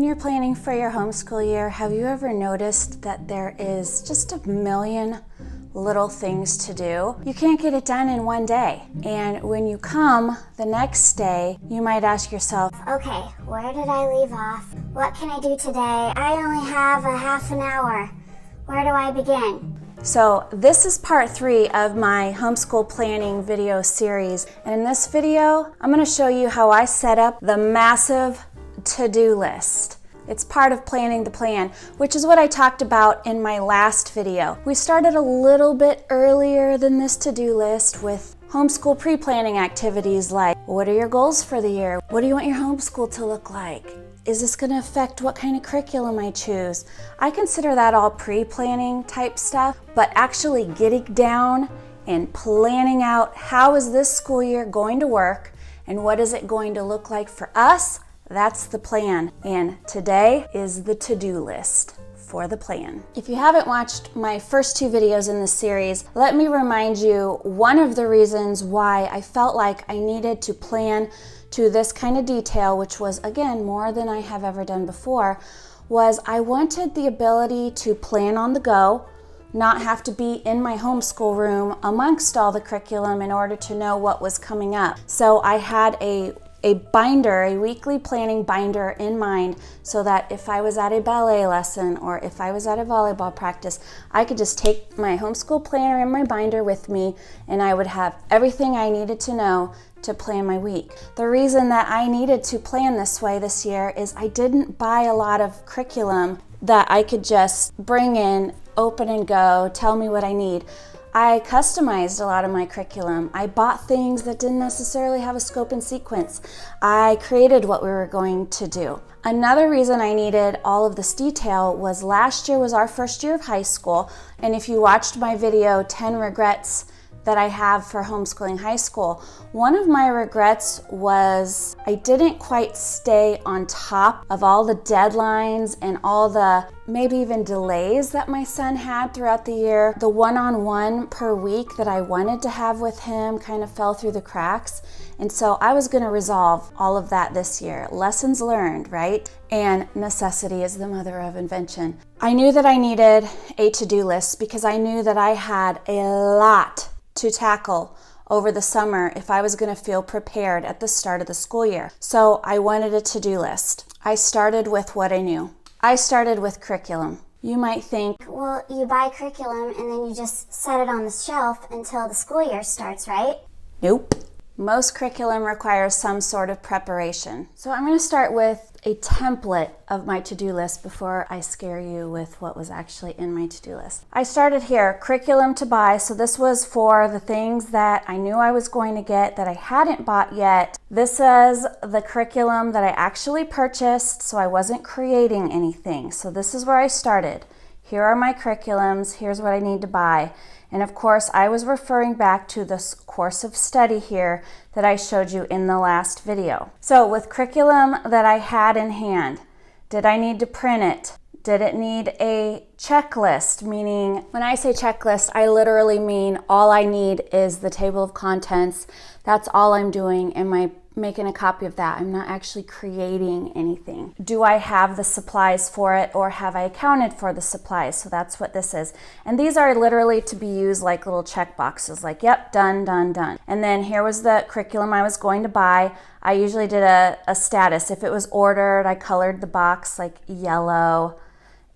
you're planning for your homeschool year, have you ever noticed that there is just a million little things to do? You can't get it done in one day. And when you come the next day, you might ask yourself, okay, where did I leave off? What can I do today? I only have a half an hour. Where do I begin? So this is part 3 of my homeschool planning video series. And in this video, I'm going to show you how I set up the massive to-do list. It's part of planning the plan, which is what I talked about in my last video. We started a little bit earlier than this to-do list with homeschool pre-planning activities like, what are your goals for the year? What do you want your homeschool to look like? Is this going to affect what kind of curriculum I choose? I consider that all pre-planning type stuff, but actually getting down and planning out how is this school year going to work and what is it going to look like for us, that's the plan. And today is the to-do list for the plan. If you haven't watched my first 2 videos in this series, let me remind you one of the reasons why I felt like I needed to plan to this kind of detail, which was, again, more than I have ever done before, was I wanted the ability to plan on the go, not have to be in my homeschool room amongst all the curriculum in order to know what was coming up. So I had a binder, a weekly planning binder in mind, so that if I was at a ballet lesson or if I was at a volleyball practice, I could just take my homeschool planner in my binder with me and I would have everything I needed to know to plan my week. The reason that I needed to plan this way this year is I didn't buy a lot of curriculum that I could just bring in, open and go, tell me what I need. I customized a lot of my curriculum. I bought things that didn't necessarily have a scope and sequence. I created what we were going to do. Another reason I needed all of this detail was last year was our first year of high school, and if you watched my video, 10 regrets that I have for homeschooling high school, one of my regrets was I didn't quite stay on top of all the deadlines and all the maybe even delays that my son had throughout the year. The one-on-one per week that I wanted to have with him kind of fell through the cracks. And so I was gonna resolve all of that this year. Lessons learned, right? And necessity is the mother of invention. I knew that I needed a to-do list because I knew that I had a lot to tackle over the summer if I was going to feel prepared at the start of the school year. So I wanted a to-do list. I started with what I knew. I started with curriculum. You might think, well, you buy curriculum and then you just set it on the shelf until the school year starts, right? Nope. Most curriculum requires some sort of preparation. So I'm going to start with a template of my to-do list before I scare you with what was actually in my to-do list. I started here, curriculum to buy. So this was for the things that I knew I was going to get that I hadn't bought yet. This is the curriculum that I actually purchased, so I wasn't creating anything. So this is where I started. Here are my curriculums. Here's what I need to buy. And of course, I was referring back to this course of study here that I showed you in the last video. So with curriculum that I had in hand, did I need to print it? Did it need a checklist? Meaning, when I say checklist, I literally mean all I need is the table of contents. That's all I'm doing. Am I making a copy of that? I'm not actually creating anything. Do I have the supplies for it, or have I accounted for the supplies? So that's what this is. And these are literally to be used like little check boxes, like, yep, done, done, done. And then here was the curriculum I was going to buy. I usually did a status. If it was ordered, I colored the box like yellow.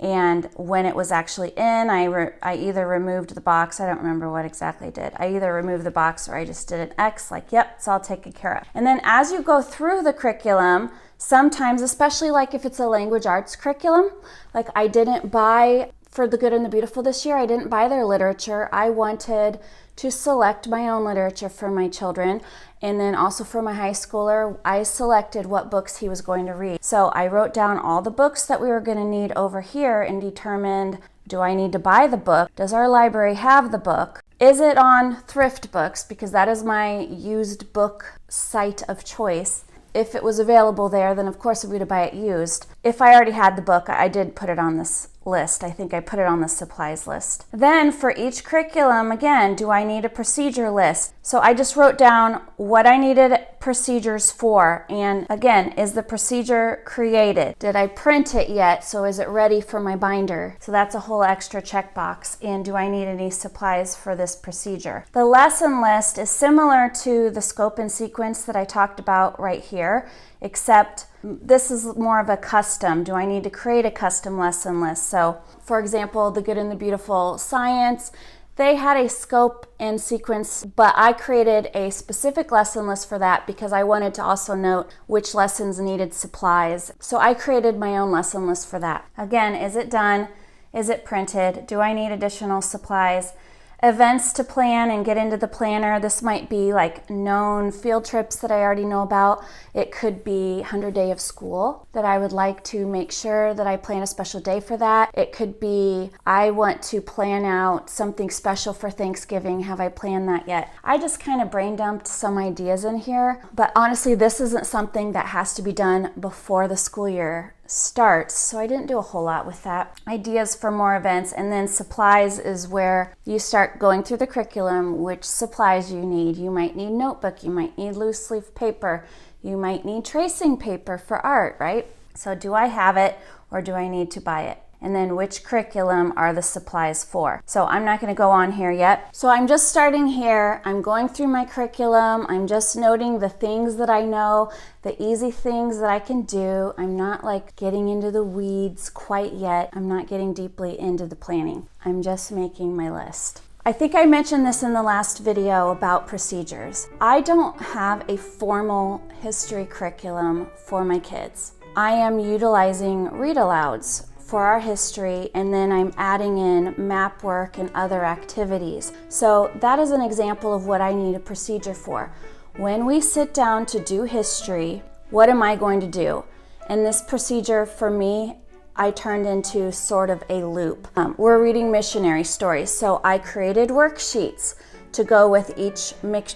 And when it was actually in, I either removed the box. I don't remember what exactly I did. I either removed the box or I just did an X, like, yep, it's all taken care of. And then as you go through the curriculum, sometimes, especially like if it's a language arts curriculum, like I didn't buy For the Good and the Beautiful this year, I didn't buy their literature. I wanted to select my own literature for my children. And then also for my high schooler, I selected what books he was going to read. So I wrote down all the books that we were going to need over here and determined, do I need to buy the book? Does our library have the book? Is it on Thrift Books? Because that is my used book site of choice. If it was available there, then of course we would buy it used. If I already had the book, I did put it on this list. I think I put it on the supplies list. Then for each curriculum, again, do I need a procedure list? So I just wrote down what I needed procedures for. And again, is the procedure created? Did I print it yet? So is it ready for my binder? So that's a whole extra checkbox. And do I need any supplies for this procedure? The lesson list is similar to the scope and sequence that I talked about right here, except this is more of a custom. Do I need to create a custom lesson list? So for example, the Good and the Beautiful Science, they had a scope and sequence, but I created a specific lesson list for that because I wanted to also note which lessons needed supplies. So I created my own lesson list for that. Again, is it done? Is it printed? Do I need additional supplies? Events to plan and get into the planner. This might be like known field trips that I already know about. It could be 100 Day of School that I would like to make sure that I plan a special day for that. It could be I want to plan out something special for Thanksgiving. Have I planned that yet? I just kind of brain dumped some ideas in here, but honestly, this isn't something that has to be done before the school year starts, so I didn't do a whole lot with that. Ideas for more events, and then supplies is where you start going through the curriculum, which supplies you need. You might need notebook, you might need loose leaf paper, you might need tracing paper for art, right? So do I have it or do I need to buy it? And then which curriculum are the supplies for? So I'm not going to go on here yet. So I'm just starting here. I'm going through my curriculum. I'm just noting the things that I know, the easy things that I can do. I'm not like getting into the weeds quite yet. I'm not getting deeply into the planning. I'm just making my list. I think I mentioned this in the last video about procedures. I don't have a formal history curriculum for my kids. I am utilizing read-alouds for our history, and then I'm adding in map work and other activities. So that is an example of what I need a procedure for. When we sit down to do history, what am I going to do? And this procedure for me, I turned into sort of a loop. We're reading missionary stories, so I created worksheets to go with each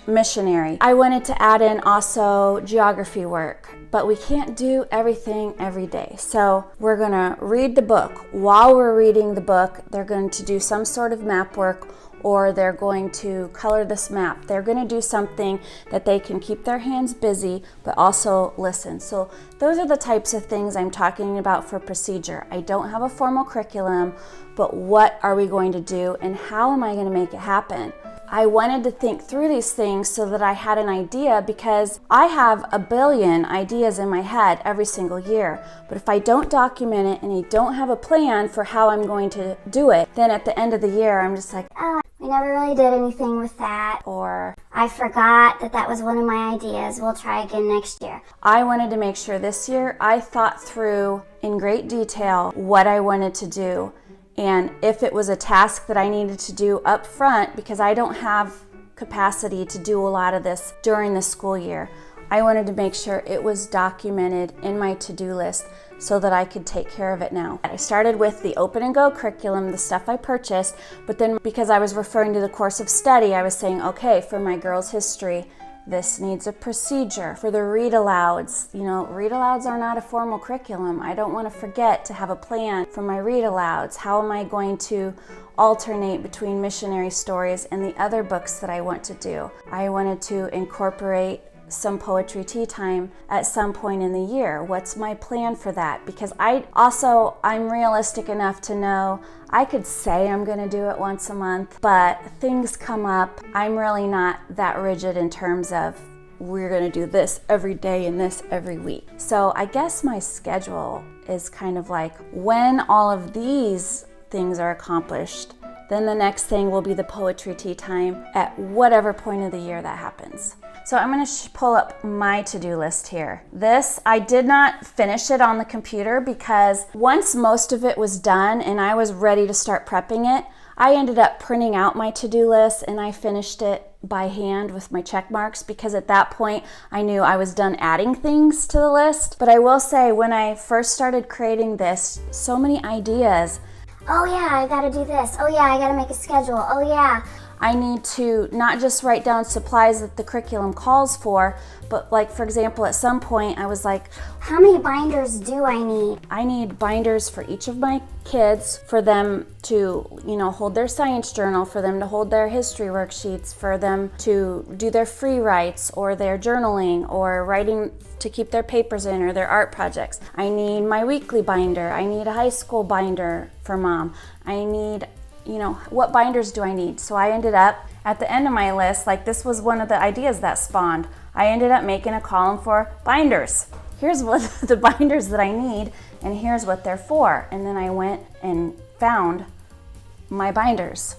missionary. I wanted to add in also geography work, but we can't do everything every day. So we're gonna read the book. While we're reading the book, they're going to do some sort of map work, or they're going to color this map. They're gonna do something that they can keep their hands busy, but also listen. So those are the types of things I'm talking about for procedure. I don't have a formal curriculum, but what are we going to do and how am I gonna make it happen? I wanted to think through these things so that I had an idea, because I have a billion ideas in my head every single year. But if I don't document it and I don't have a plan for how I'm going to do it, then at the end of the year, I'm just like, Oh, we never really did anything with that. or I forgot that was one of my ideas. We'll try again next year. I wanted to make sure this year I thought through in great detail what I wanted to do. And if it was a task that I needed to do up front, because I don't have capacity to do a lot of this during the school year, I wanted to make sure it was documented in my to-do list so that I could take care of it now. I started with the Open and Go curriculum, the stuff I purchased, but then because I was referring to the course of study, I was saying, okay, for my girls' history, this needs a procedure. For the read-alouds, read-alouds are not a formal curriculum. I don't want to forget to have a plan for my read-alouds. How am I going to alternate between missionary stories and the other books that I want to do? I wanted to incorporate some poetry tea time at some point in the year. What's my plan for that? Because I'm realistic enough to know I could say I'm going to do it once a month, but things come up. I'm really not that rigid in terms of we're going to do this every day and this every week. So I guess my schedule is kind of like when all of these things are accomplished, then the next thing will be the poetry tea time at whatever point of the year that happens. So I'm going to pull up my to-do list here. This, I did not finish it on the computer because once most of it was done and I was ready to start prepping it, I ended up printing out my to-do list and I finished it by hand with my check marks, because at that point I knew I was done adding things to the list. But I will say, when I first started creating this, so many ideas. Oh yeah, I gotta do this. Oh yeah, I gotta make a schedule. Oh yeah. I need to not just write down supplies that the curriculum calls for, but like, for example, at some point I was like, how many binders do I need? I need binders for each of my kids, for them to, hold their science journal, for them to hold their history worksheets, for them to do their free writes or their journaling or writing to keep their papers in or their art projects. I need my weekly binder. I need a high school binder for mom. I need, what binders do I need? So I ended up at the end of my list, like this was one of the ideas that spawned. I ended up making a column for binders. Here's what the binders that I need, and here's what they're for. And then I went and found my binders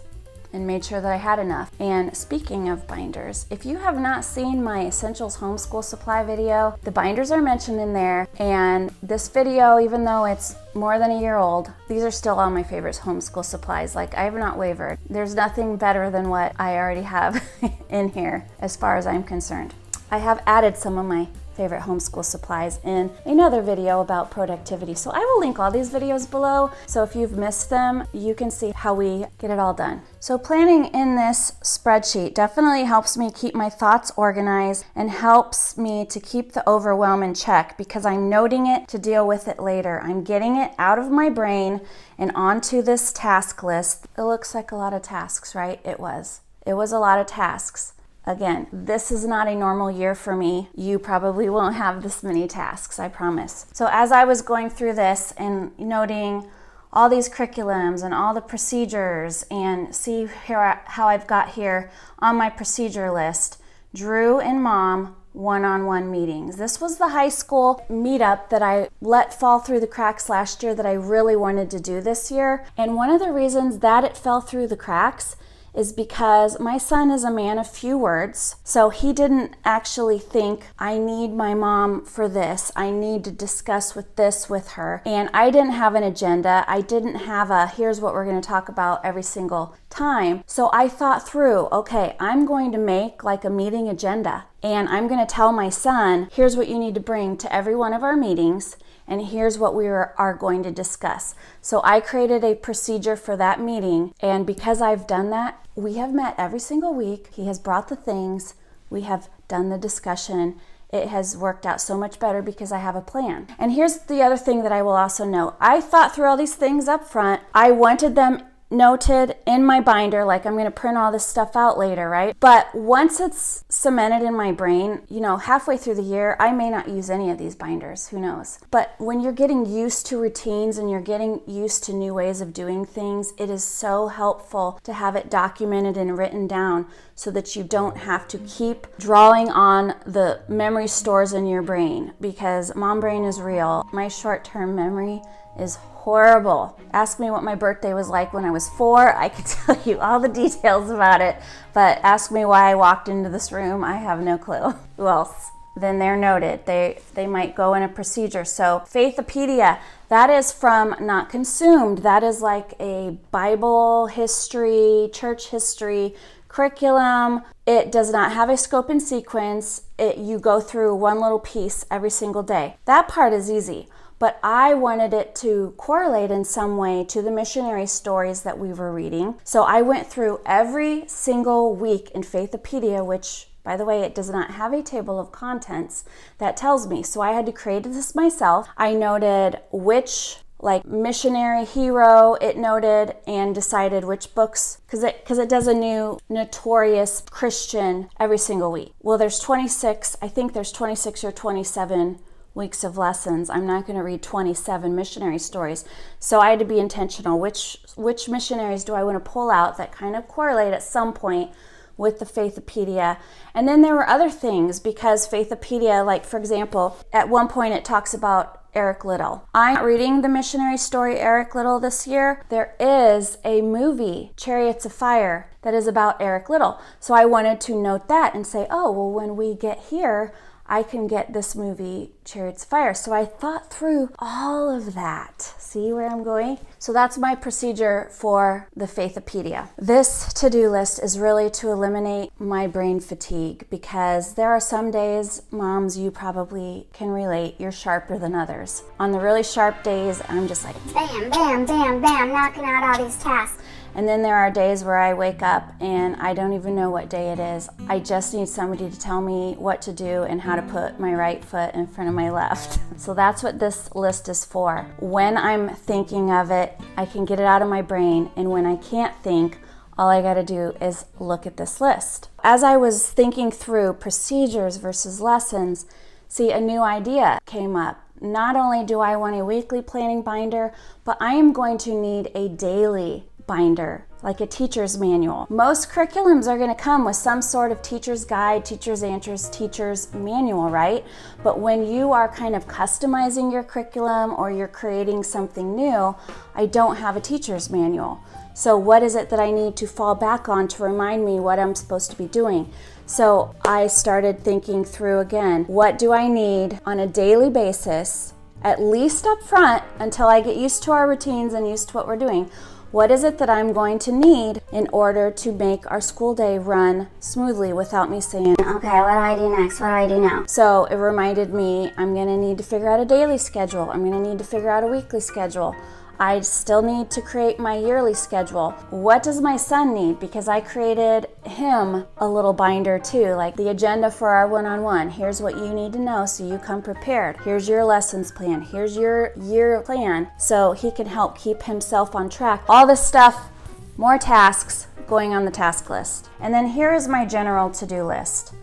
and made sure that I had enough. And speaking of binders, if you have not seen my Essentials Homeschool Supply video, the binders are mentioned in there. And this video, even though it's more than a year old, these are still all my favorite homeschool supplies. Like, I have not wavered. There's nothing better than what I already have in here as far as I'm concerned. I have added some of my favorite homeschool supplies in another video about productivity. So I will link all these videos below. So if you've missed them, you can see how we get it all done. So planning in this spreadsheet definitely helps me keep my thoughts organized and helps me to keep the overwhelm in check because I'm noting it to deal with it later. I'm getting it out of my brain and onto this task list. It looks like a lot of tasks, right? It was a lot of tasks. Again, this is not a normal year for me. You probably won't have this many tasks, I promise. So as I was going through this and noting all these curriculums and all the procedures and see here how I've got here on my procedure list, Drew and Mom one-on-one meetings. This was the high school meetup that I let fall through the cracks last year that I really wanted to do this year. And one of the reasons that it fell through the cracks is because my son is a man of few words. So he didn't actually think, I need my mom for this. I need to discuss this with her. And I didn't have an agenda. I didn't have here's what we're going to talk about every single time. So I thought through, okay, I'm going to make like a meeting agenda. And I'm going to tell my son, here's what you need to bring to every one of our meetings. And here's what we are going to discuss. So I created a procedure for that meeting. And because I've done that, we have met every single week. He has brought the things. We have done the discussion. It has worked out so much better because I have a plan. And here's the other thing that I will also note. I thought through all these things up front. I wanted them noted in my binder, like I'm going to print all this stuff out later, right? But once it's cemented in my brain, halfway through the year, I may not use any of these binders, who knows? But when you're getting used to routines and you're getting used to new ways of doing things, it is so helpful to have it documented and written down so that you don't have to keep drawing on the memory stores in your brain, because mom brain is real. My short-term memory is horrible. Ask me what my birthday was like when I was 4. I can tell you all the details about it, but ask me why I walked into this room. I have no clue. Who else? Then they're noted. They might go in a procedure. So Faithopedia, that is from Not Consumed. That is like a Bible history, church history curriculum. It does not have a scope and sequence. You go through one little piece every single day. That part is easy. But I wanted it to correlate in some way to the missionary stories that we were reading. So I went through every single week in Faithopedia, which, by the way, it does not have a table of contents that tells me. So I had to create this myself. I noted which missionary hero it noted and decided which books, because it does a new notorious Christian every single week. Well, there's 26, I think there's 26 or 27 weeks of lessons. I'm not going to read 27 missionary stories. So I had to be intentional. Which missionaries do I want to pull out that kind of correlate at some point with the Faithopedia? And then there were other things, because Faithopedia, like for example, at one point it talks about Eric Liddell. I'm reading the missionary story Eric Liddell this year. There is a movie, Chariots of Fire, that is about Eric Liddell. So I wanted to note that and say, oh, well, when we get here, I can get this movie, Chariots of Fire. So I thought through all of that. See where I'm going? So that's my procedure for the Faithopedia. This to-do list is really to eliminate my brain fatigue, because there are some days, moms, you probably can relate, you're sharper than others. On the really sharp days, I'm just like, bam, bam, bam, bam, knocking out all these tasks. And then there are days where I wake up and I don't even know what day it is. I just need somebody to tell me what to do and how to put my right foot in front of my left. So that's what this list is for. When I'm thinking of it, I can get it out of my brain, and when I can't think, all I gotta do is look at this list. As I was thinking through procedures versus lessons, see, a new idea came up. Not only do I want a weekly planning binder, but I am going to need a daily binder, like a teacher's manual. Most curriculums are going to come with some sort of teacher's guide, teacher's answers, teacher's manual, right? But when you are kind of customizing your curriculum or you're creating something new, I don't have a teacher's manual. So what is it that I need to fall back on to remind me what I'm supposed to be doing? So I started thinking through again, what do I need on a daily basis, at least up front until I get used to our routines and used to what we're doing? What is it that I'm going to need in order to make our school day run smoothly without me saying, okay, what do I do next? What do I do now? So it reminded me, I'm going to need to figure out a daily schedule. I'm going to need to figure out a weekly schedule. I still need to create my yearly schedule. What does my son need? Because I created him a little binder too, like the agenda for our one-on-one. Here's what you need to know so you come prepared. Here's your lessons plan. Here's your year plan so he can help keep himself on track. All this stuff, more tasks going on the task list. And then here is my general to-do list.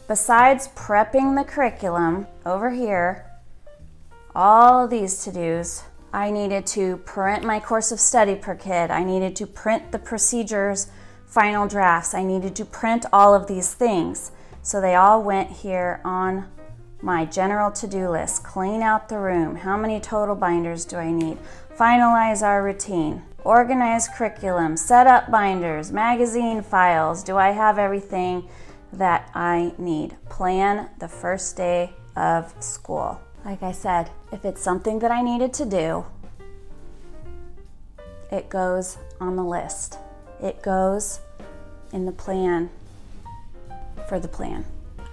Besides prepping the curriculum over here, all of these to-dos, I needed to print my course of study per kid. I needed to print the procedures, final drafts. I needed to print all of these things. So they all went here on my general to-do list. Clean out the room. How many total binders do I need? Finalize our routine. Organize curriculum. Set up binders. Magazine files. Do I have everything that I need? Plan the first day of school. Like I said, if it's something that I needed to do, it goes on the list. It goes in the plan for the plan.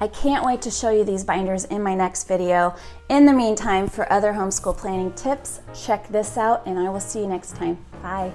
I can't wait to show you these binders in my next video. In the meantime, for other homeschool planning tips, check this out, and I will see you next time. Bye.